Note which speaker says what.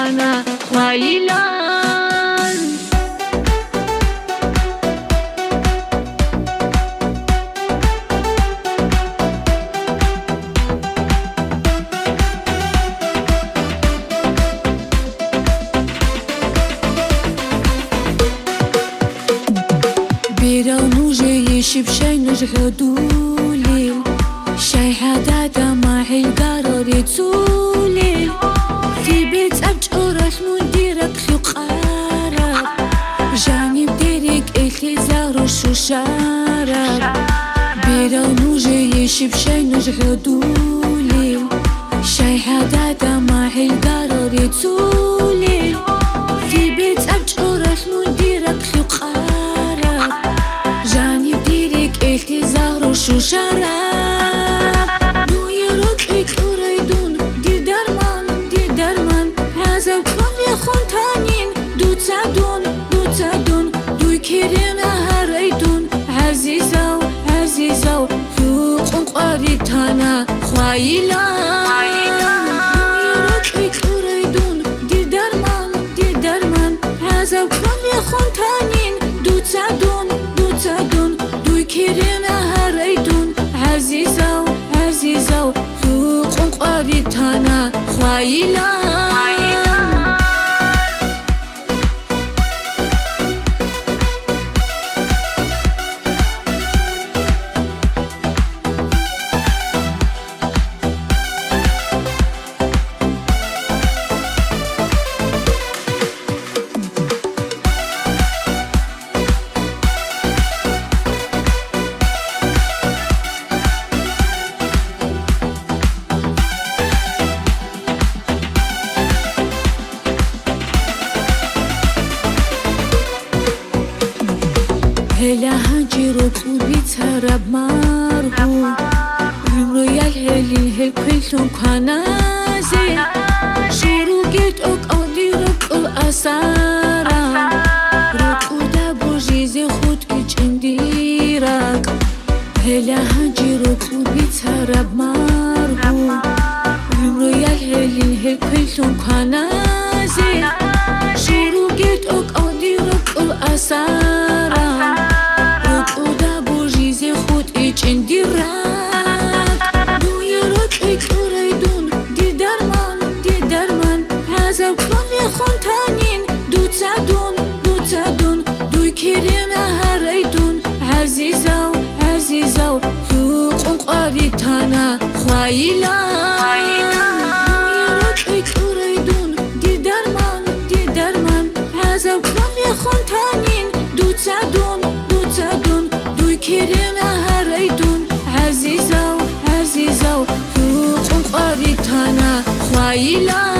Speaker 1: أنا خويلان بيرانو جاي شبشاي نجهدولي شاي حدادا معي القرار يتسولي في بيت أبجورش مديرك خيقارب جانب ديرك إخي زارو شو شارب بيرانو جاي شبشاي نجهدولي شاي حدادا معي القرار يتسولي في بيت أبجورش مديرك خيقارب جانب ديرك إخي زارو شو شارب عزيزة فوق قريتنا خويلان يركك أريدون دي درمان هذا كل يخون تانين دو تعدون دو كيرنا هريدون عزيزة فوق قريتنا خويلان هلا هنجيرو قلبي تهرب مرهو عمرو يالهلي هل كلهم كنازي شورو جيت أقضي رق الأسارة رقو دابو جيزي خود إج انديرك هلا هنجيرو قلبي تهرب مرهو عمرو يالهلي هل كلهم كنازي شورو جيت أقضي رق الأسارة عندي راك دو يركك أريدون دي درمان هذا كل يخون تانين دو تعدون دو كيرنا هريدون عزيزة فوق قريتنا خويلان يركك أريدون دي درمان هذا كل يخون تانين دو تعدون دو كيرنا عزيزة فوق قريتنا خويلان